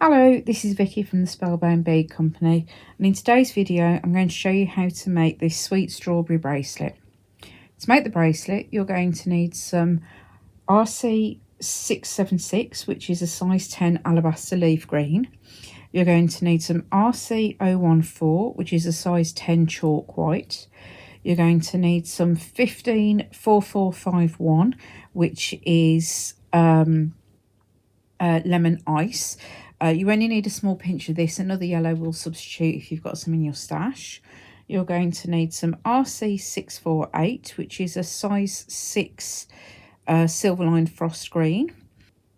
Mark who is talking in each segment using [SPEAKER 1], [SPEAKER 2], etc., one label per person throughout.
[SPEAKER 1] Hello, this is Vicky from the Spellbound Bead Company, and in today's video I'm going to show you how to make this sweet strawberry bracelet. To make the bracelet you're going to need some RC676, which is a size 10 alabaster leaf green. You're going to need some RC014, which is a size 10 chalk white. You're going to need some 154451, which is lemon ice. You only need a small pinch of this. Another yellow will substitute if you've got some in your stash. You're going to need some RC648, which is a size 6 silver lined frost green.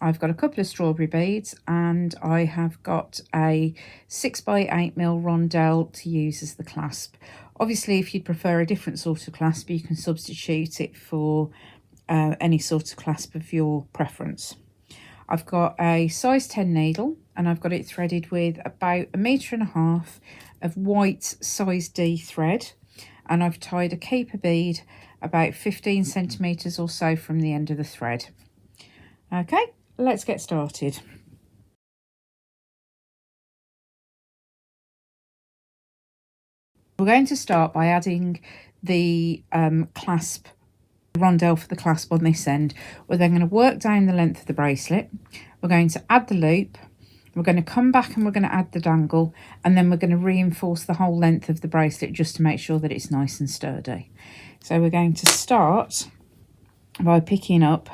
[SPEAKER 1] I've got a couple of strawberry beads, and I have got a 6x8mm rondelle to use as the clasp. Obviously, if you prefer a different sort of clasp, you can substitute it for any sort of clasp of your preference. I've got a size 10 needle, and I've got it threaded with about 1.5 meters of white size D thread, and I've tied a keeper bead about 15 centimeters or so from the end of the thread. Okay, let's get started. We're going to start by adding the clasp rondelle for the clasp on this end. We're then going to work down the length of the bracelet. We're going to add the loop. We're going to come back and we're going to add the dangle, and then we're going to reinforce the whole length of the bracelet just to make sure that it's nice and sturdy. So we're going to start by picking up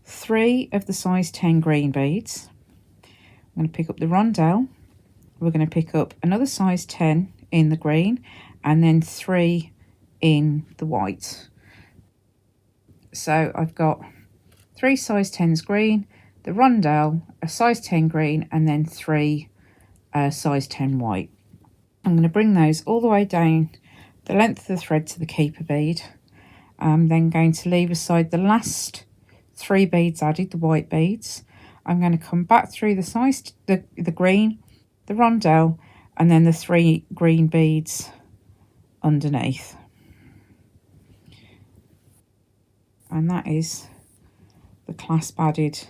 [SPEAKER 1] 3 of the size 10 green beads. I'm going to pick up the rondelle. We're going to pick up another size 10 in the green, and then 3 in the white. So I've got 3 size 10s green, the rondelle, a size 10 green, and then 3 size 10 white. I'm going to bring those all the way down the length of the thread to the keeper bead. I'm then going to leave aside the last 3 beads added, the white beads. I'm going to come back through the green, the rondelle, and then the 3 green beads underneath. And that is the clasp added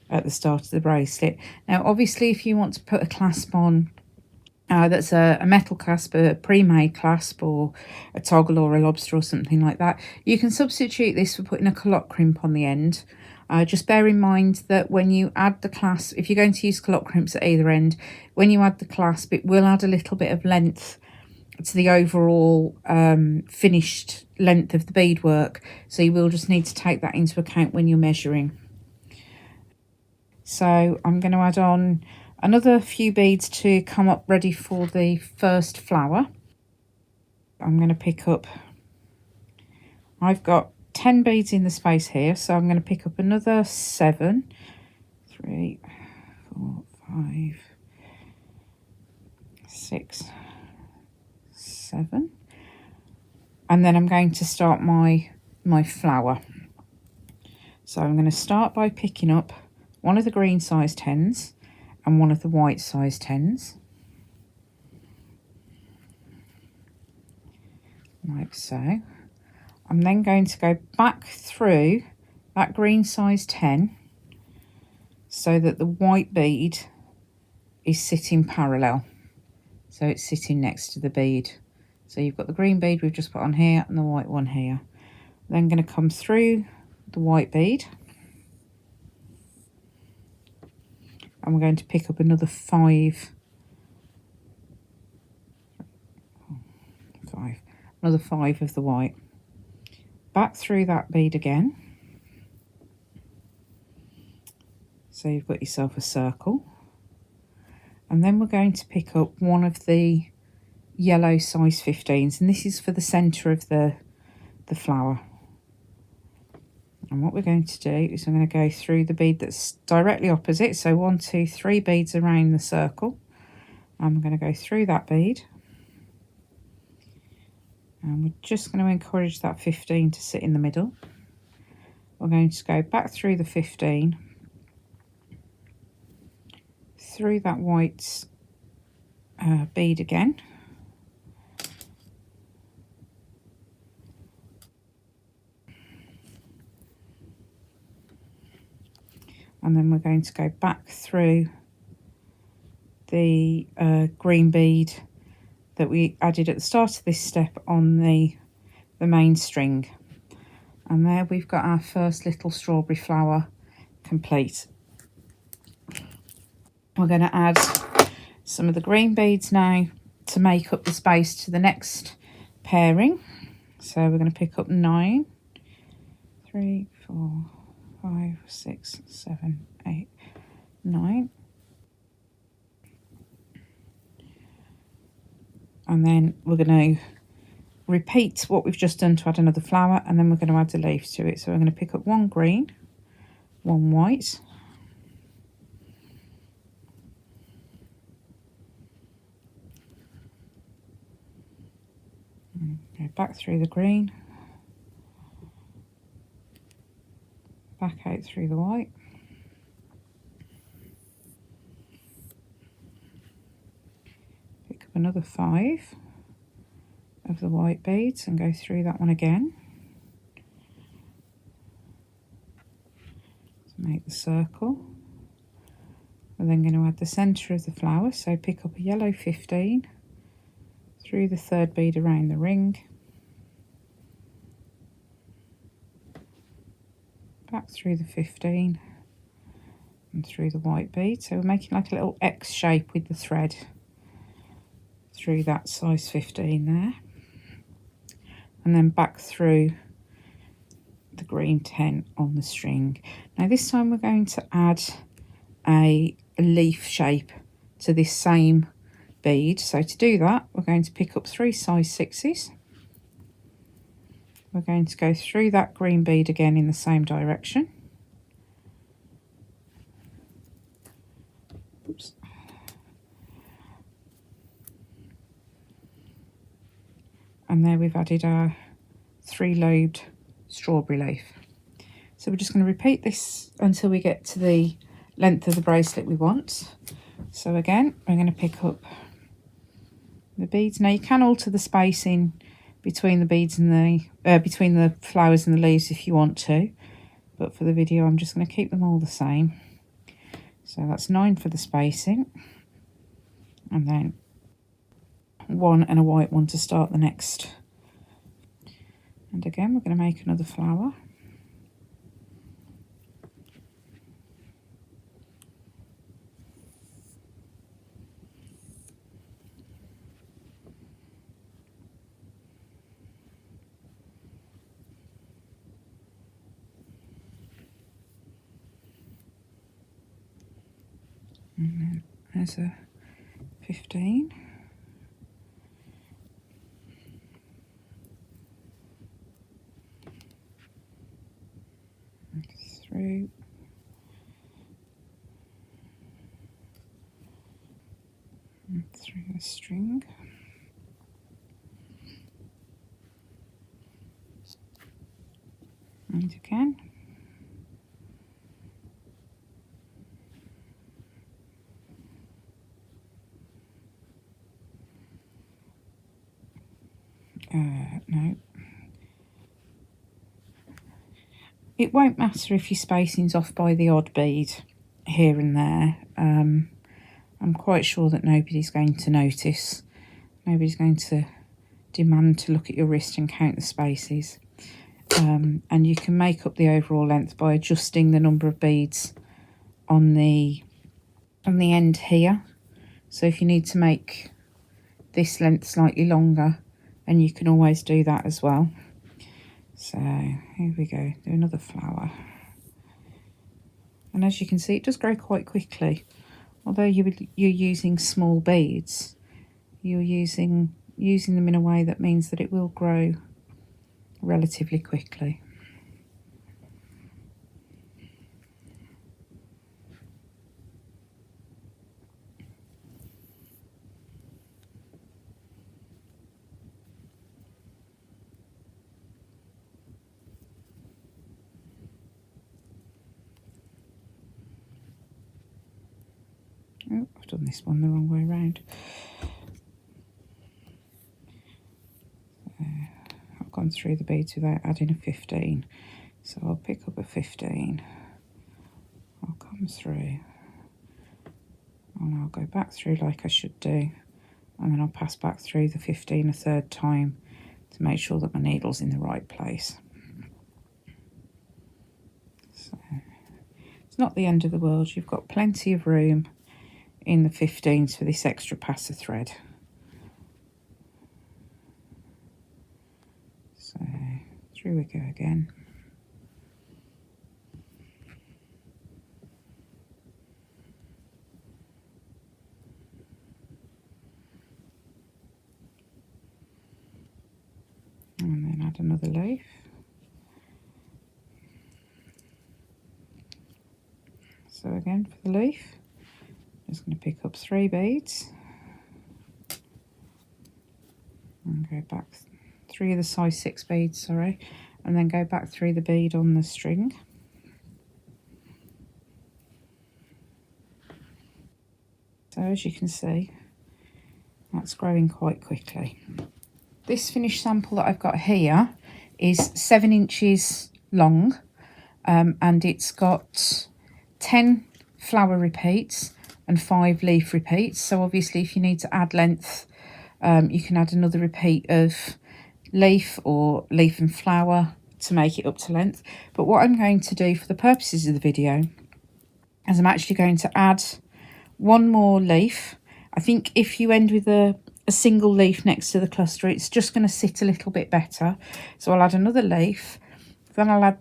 [SPEAKER 1] at the start of the bracelet. Now obviously if you want to put a clasp on that's a metal clasp, a pre-made clasp, or a toggle or a lobster or something like that, you can substitute this for putting a culotte crimp on the end. Just bear in mind that when you add the clasp, if you're going to use culotte crimps at either end, when you add the clasp it will add a little bit of length to the overall finished length of the beadwork, so you will just need to take that into account when you're measuring. So I'm going to add on another few beads to come up ready for the first flower. I'm going to pick up, I've got 10 beads in the space here, so I'm going to pick up another 7, 3, 4, 5, 6, 7, and then I'm going to start my flower. So I'm going to start by picking up one of the green size 10s and one of the white size 10s, like so. I'm then going to go back through that green size 10 so that the white bead is sitting parallel, so it's sitting next to the bead. So you've got the green bead we've just put on here and the white one here. Then going to come through the white bead, and we're going to pick up another 5, another 5 of the white. Back through that bead again, so you've got yourself a circle, and then we're going to pick up one of the yellow size 15s, and this is for the center of the flower. And what we're going to do is I'm going to go through the bead that's directly opposite, so 1, 2, 3 beads around the circle. I'm going to go through that bead, and we're just going to encourage that 15 to sit in the middle. We're going to go back through the 15, through that white bead again, and then we're going to go back through the green bead that we added at the start of this step on the main string. And there we've got our first little strawberry flower complete. We're going to add some of the green beads now to make up the space to the next pairing. So we're going to pick up 9, 3, 4, 5, 6, 7, 8, 9. And then we're going to repeat what we've just done to add another flower, and then we're going to add a leaf to it. So we're going to pick up 1 green, 1 white, go back through the green, back out through the white, pick up another 5 of the white beads and go through that one again to make the circle. We're then going to add the centre of the flower, so pick up a yellow 15 through the 3rd bead around the ring, back through the 15 and through the white bead. So we're making like a little X shape with the thread through that size 15 there, and then back through the green 10 on the string. Now this time we're going to add a leaf shape to this same bead. So to do that, we're going to pick up 3 size 6s. We're going to go through that green bead again in the same direction. Oops. And there we've added our 3-lobed strawberry leaf. So we're just going to repeat this until we get to the length of the bracelet we want. So again, we're going to pick up the beads. Now you can alter the spacing between the beads and the between the flowers and the leaves if you want to, but for the video I'm just going to keep them all the same. So that's 9 for the spacing, and then 1 and a white one to start the next. And again we're going to make another flower. And then there's a 15. And through. And through the string. And again. No. It won't matter if your spacing's off by the odd bead here and there. I'm quite sure that nobody's going to notice. Nobody's going to demand to look at your wrist and count the spaces. And you can make up the overall length by adjusting the number of beads on the end here. So if you need to make this length slightly longer, and you can always do that as well. So here we go, do another flower. And as you can see, it does grow quite quickly. Although you're using small beads, you're using them in a way that means that it will grow relatively quickly. Oh, I've done this one the wrong way around. I've gone through the beads without adding a 15. So I'll pick up a 15. I'll come through. And I'll go back through like I should do, and then I'll pass back through the 15 a third time to make sure that my needle's in the right place. So it's not the end of the world. You've got plenty of room in the 15s for this extra pass of thread. So through we go again. And then add another leaf. So again for the leaf, I'm just going to pick up 3 beads and go back 3 of the size 6 beads, sorry, and then go back through the bead on the string. So as you can see, that's growing quite quickly. This finished sample that I've got here is 7 inches long, and it's got 10 flower repeats and 5 leaf repeats. So obviously if you need to add length, you can add another repeat of leaf or leaf and flower to make it up to length. But what I'm going to do for the purposes of the video is I'm actually going to add one more leaf. I think if you end with a single leaf next to the cluster, it's just going to sit a little bit better. So I'll add another leaf, then I'll add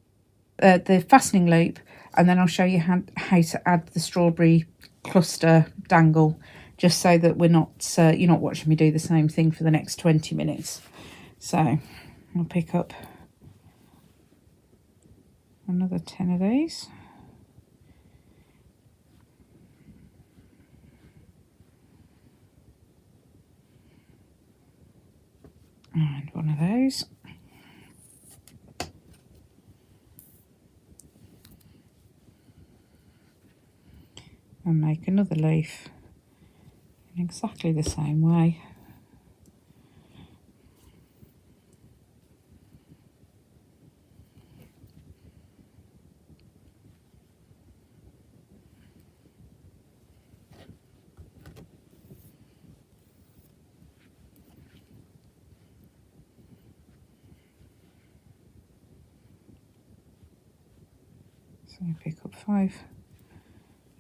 [SPEAKER 1] the fastening loop, and then I'll show you how to add the strawberry cluster dangle, just so that we're not you're not watching me do the same thing for the next 20 minutes. So I'll pick up another 10 of these. And one of those. And make another leaf in exactly the same way. So pick up 5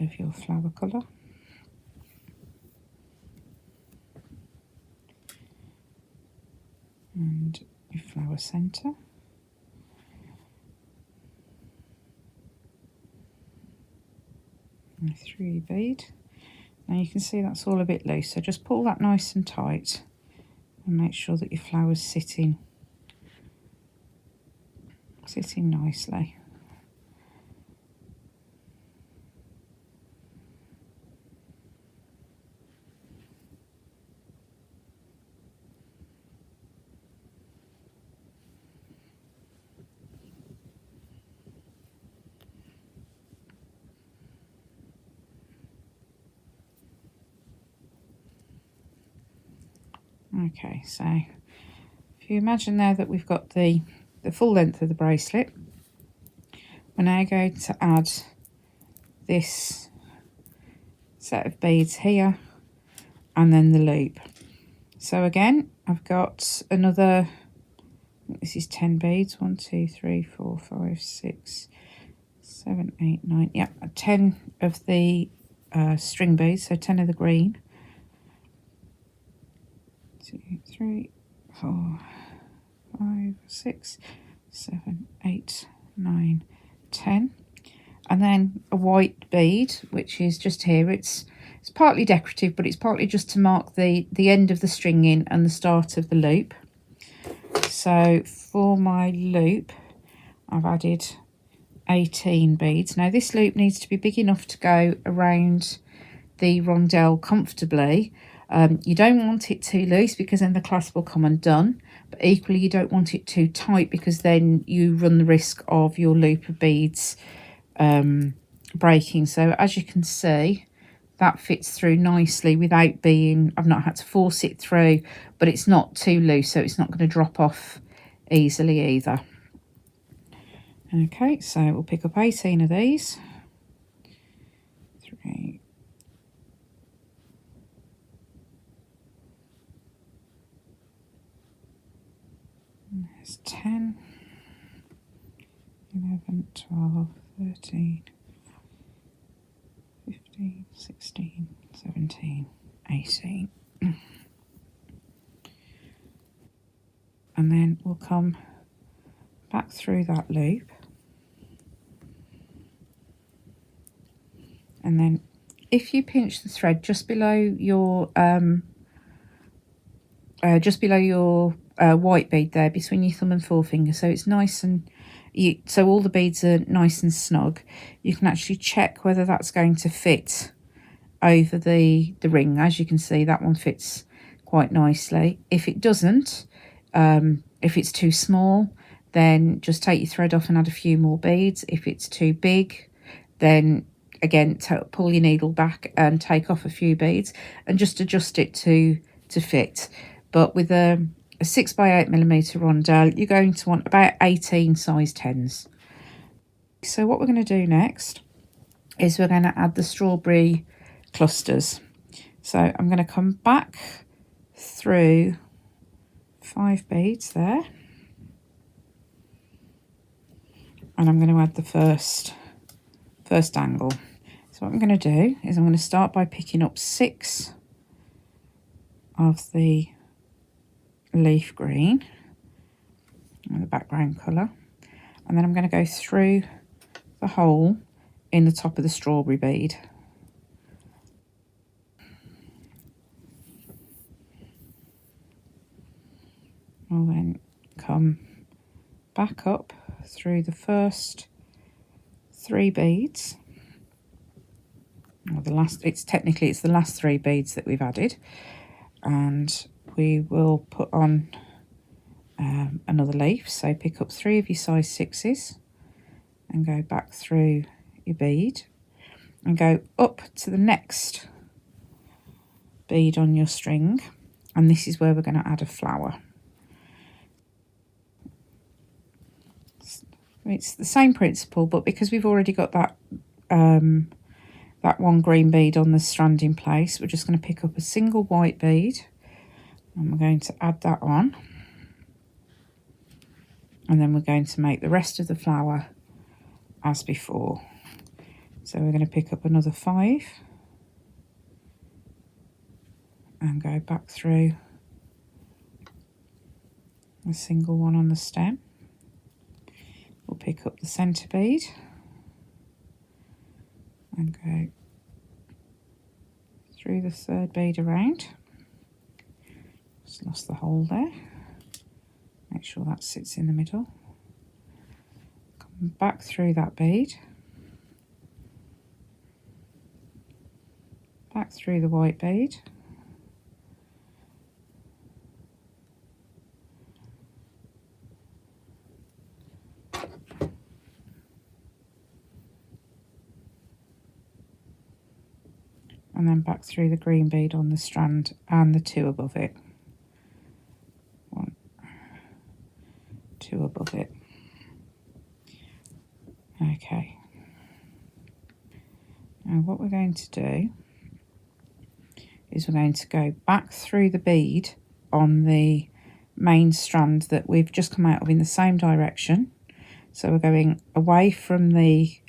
[SPEAKER 1] of your flower colour. And your flower centre. And 3 bead. Now you can see that's all a bit loose, so just pull that nice and tight and make sure that your flower's sitting nicely. Okay, so if you imagine now that we've got the full length of the bracelet, we're now going to add this set of beads here and then the loop. So again, I've got another, this is 10 beads, 1, 2, 3, 4, 5, 6, 7, 8, 9, yeah, 10 of the string beads, so 10 of the green. 2, 3, 4, 5, 6, 7, 8, 9, 10, and then a white bead, which is just here. It's partly decorative, but it's partly just to mark the end of the string in and the start of the loop. So for my loop, I've added 18 beads. Now this loop needs to be big enough to go around the rondelle comfortably. You don't want it too loose because then the clasp will come undone, but equally you don't want it too tight because then you run the risk of your loop of beads breaking. So as you can see, that fits through nicely without being, I've not had to force it through, but it's not too loose, so it's not going to drop off easily either. Okay, so we'll pick up 18 of these. 3, There's 10, 11, 12, 13, 15, 16, 17, 18. And then we'll come back through that loop, and then if you pinch the thread just below your white bead there, between your thumb and forefinger, so it's nice and so all the beads are nice and snug, you can actually check whether that's going to fit over the ring. As you can see, that one fits quite nicely. If it doesn't, if it's too small, then just take your thread off and add a few more beads. If it's too big, then again pull your needle back and take off a few beads and just adjust it to fit. But with a 6x8mm rondelle, you're going to want about 18 size 10s. So what we're going to do next is we're going to add the strawberry clusters. So I'm going to come back through 5 beads there, and I'm going to add the first angle. So what I'm going to do is I'm going to start by picking up 6 of the leaf green, the background colour, and then I'm going to go through the hole in the top of the strawberry bead. I'll then come back up through the first 3 beads, or it's the last 3 beads that we've added, and we will put on another leaf. So pick up 3 of your size 6s and go back through your bead and go up to the next bead on your string, and this is where we're going to add a flower. It's the same principle, but because we've already got that that one green bead on the strand in place, we're just going to pick up a single white bead and we're going to add that on, and then we're going to make the rest of the flower as before. So we're going to pick up another 5 and go back through a single one on the stem. We'll pick up the centre bead and go through the 3rd bead around. Just lost the hole there. Make sure that sits in the middle. Come back through that bead, back through the white bead, and then back through the green bead on the strand and the 2 above it. 1, 2 above it. Okay. Now what we're going to do is we're going to go back through the bead on the main strand that we've just come out of in the same direction. So we're going away from the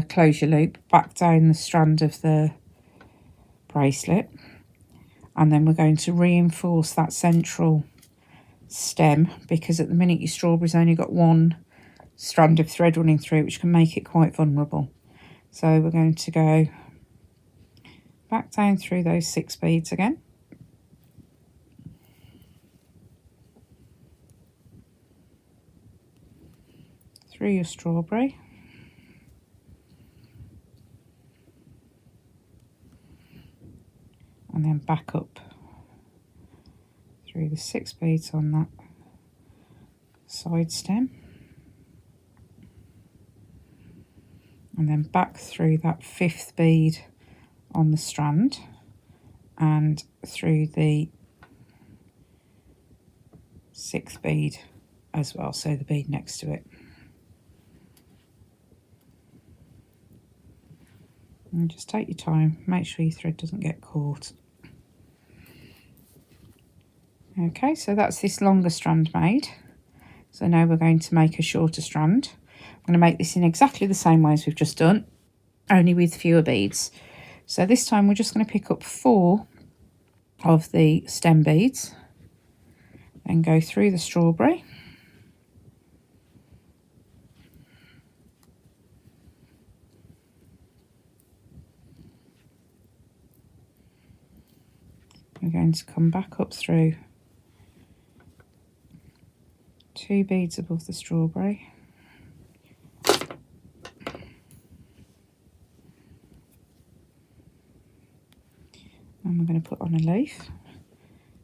[SPEAKER 1] closure loop, back down the strand of the bracelet, and then we're going to reinforce that central stem, because at the minute your strawberry's only got 1 strand of thread running through, which can make it quite vulnerable. So we're going to go back down through those 6 beads again, through your strawberry, and then back up through the 6 beads on that side stem, and then back through that 5th bead on the strand and through the 6th bead as well, so the bead next to it. And just take your time, make sure your thread doesn't get caught. Okay, so that's this longer strand made. So now we're going to make a shorter strand. I'm going to make this in exactly the same way as we've just done, only with fewer beads. So this time we're just going to pick up 4 of the stem beads and go through the strawberry. We're going to come back up through 2 beads above the strawberry. And we're going to put on a leaf.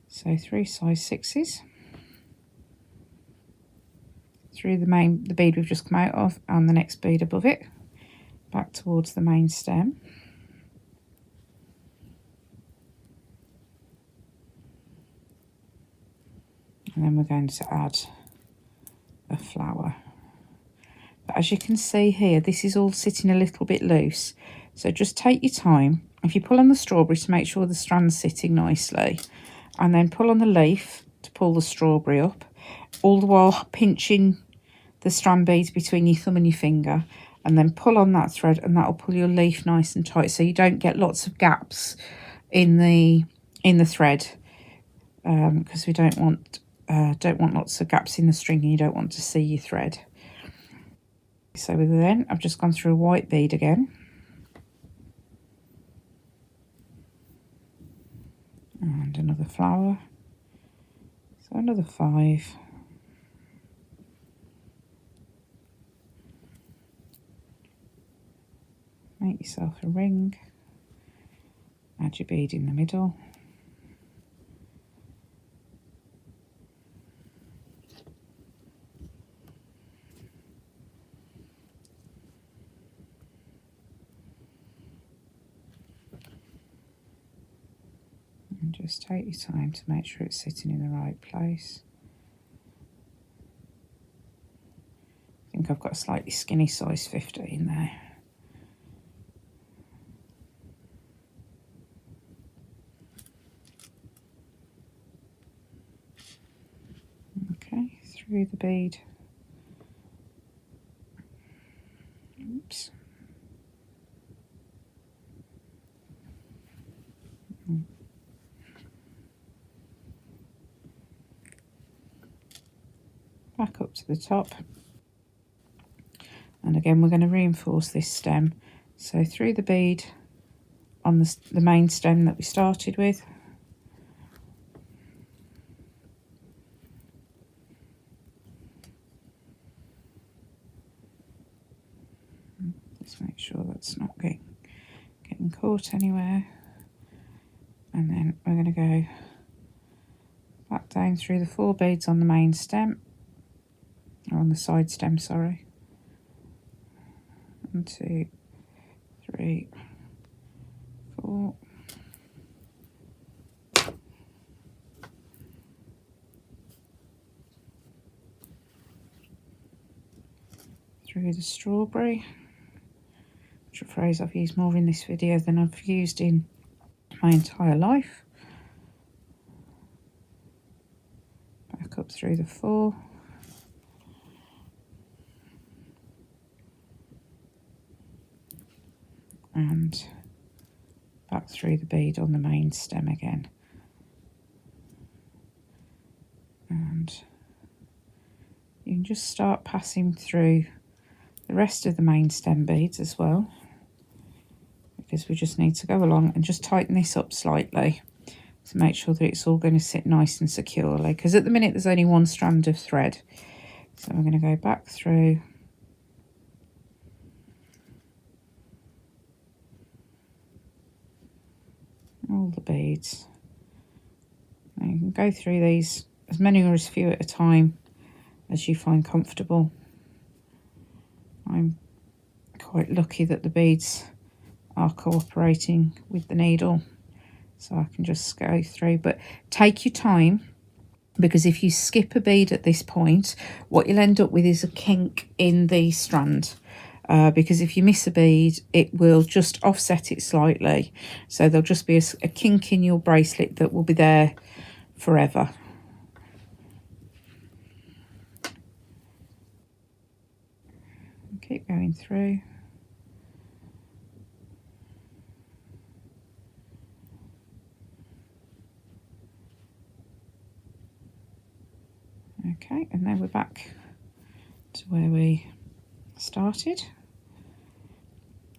[SPEAKER 1] So 3 size 6s. Through the bead we've just come out of and the next bead above it. Back towards the main stem. And then we're going to add a flower. But as you can see here, this is all sitting a little bit loose. So just take your time. If you pull on the strawberry to make sure the strand's sitting nicely, and then pull on the leaf to pull the strawberry up, all the while pinching the strand beads between your thumb and your finger, and then pull on that thread, and that will pull your leaf nice and tight so you don't get lots of gaps in the thread, because we don't want lots of gaps in the string, and you don't want to see your thread. So then I've just gone through a white bead again, and another flower, so another 5, make yourself a ring, add your bead in the middle, and just take your time to make sure it's sitting in the right place. I think I've got a slightly skinny size 15 there. Okay, through the bead. Oops. Back up to the top, and again we're going to reinforce this stem, so through the bead on the main stem that we started with, just make sure that's not getting caught anywhere, and then we're going to go back down through the 4 beads on the main stem, or on the side stem, sorry. 1, 2, 3, 4. Through the strawberry, which is a phrase I've used more in this video than I've used in my entire life. Back up through the 4. And back through the bead on the main stem again. And you can just start passing through the rest of the main stem beads as well, because we just need to go along and just tighten this up slightly to make sure that it's all going to sit nice and securely, because at the minute there's only 1 strand of thread. So I'm going to go back through all the beads. Now you can go through these as many or as few at a time as you find comfortable. I'm quite lucky that the beads are cooperating with the needle, so I can just go through, but take your time, because if you skip a bead at this point, what you'll end up with is a kink in the strand. Because if you miss a bead, it will just offset it slightly. So there'll just be a kink in your bracelet that will be there forever. through. Okay, and then we're back to where we started.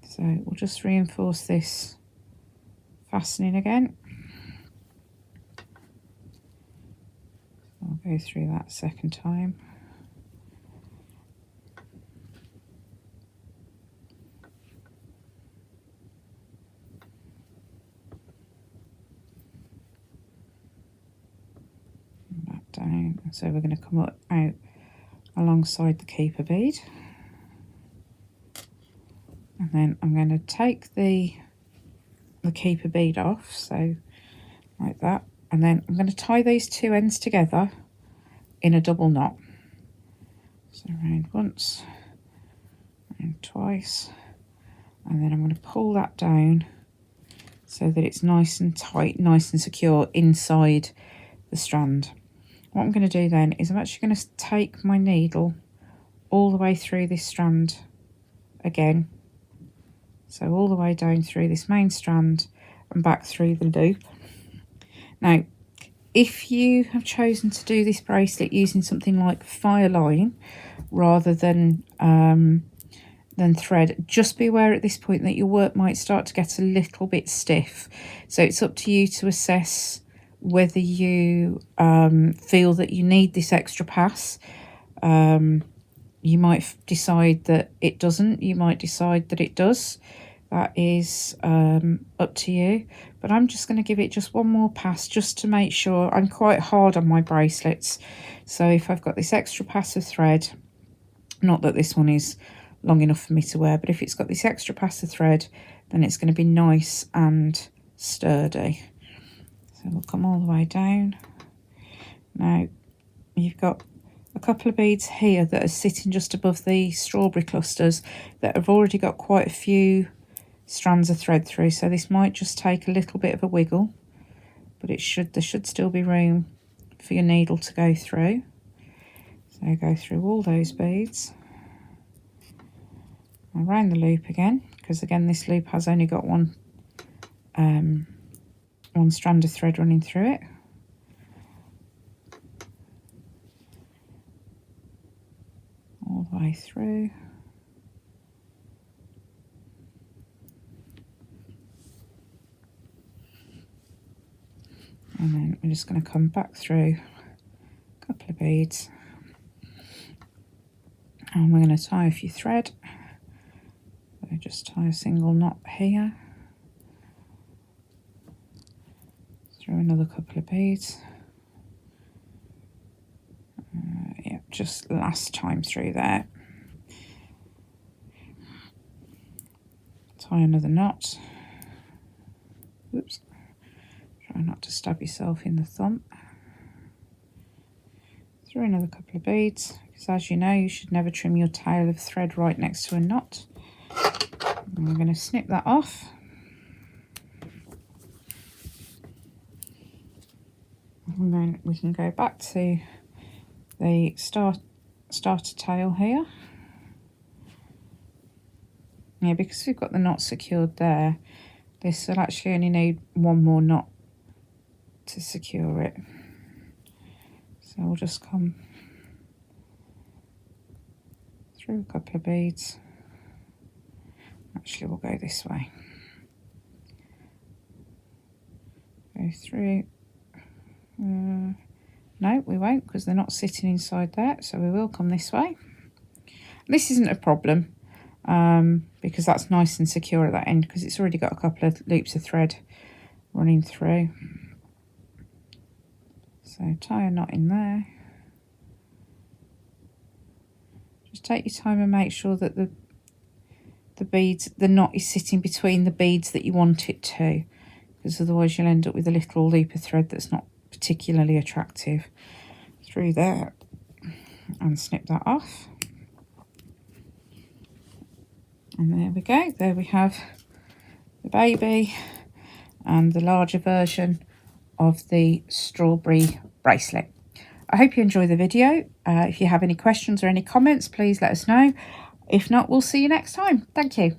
[SPEAKER 1] So we'll just reinforce this fastening again. I'll go through that second time. And back down. So we're going to come out alongside the keeper bead. And then I'm going to take the keeper bead off, so like that. And then I'm going to tie these two ends together in a double knot. So round once and twice, and then I'm going to pull that down so that it's nice and tight, nice and secure inside the strand. What I'm going to do then is I'm actually going to take my needle all the way through this strand again. So all the way down through this main strand and back through the loop. Now, if you have chosen to do this bracelet using something like fire line rather than thread, just be aware at this point that your work might start to get a little bit stiff. So it's up to you to assess whether you feel that you need this extra pass. You might decide that it doesn't. You might decide that it does. That is up to you. But I'm just going to give it just one more pass just to make sure. I'm quite hard on my bracelets. So if I've got this extra pass of thread, not that this one is long enough for me to wear, but if it's got this extra pass of thread, then it's going to be nice and sturdy. So we'll come all the way down. Now you've got a couple of beads here that are sitting just above the strawberry clusters that have already got quite a few strands of thread through, so this might just take a little bit of a wiggle, but there should still be room for your needle to go through. So go through all those beads around the loop again, because again this loop has only got one strand of thread running through it. All the way through. And then we're just going to come back through a couple of beads. And we're going to tie a few thread. So just tie a single knot here. Through another couple of beads. Yeah, just last time through there. Tie another knot. Oops. Try not to stab yourself in the thumb. Through another couple of beads, because as you know, you should never trim your tail of thread right next to a knot. And we're going to snip that off. And then we can go back to the starter tail here. Yeah, because we've got the knot secured there, this will actually only need one more knot to secure it. So we'll just come through a couple of beads. Actually, we'll go this way. Go through. No, we won't, because they're not sitting inside there. So we will come this way. This isn't a problem because that's nice and secure at that end, because it's already got a couple of loops of thread running through. So tie a knot in there. Just take your time and make sure that the knot is sitting between the beads that you want it to, because otherwise you'll end up with a little loop of thread that's not particularly attractive through there. And snip that off. And there we go. There we have the baby and the larger version of the strawberry bracelet. I hope you enjoy the video. If you have any questions or any comments, please let us know. If not, we'll see you next time. Thank you.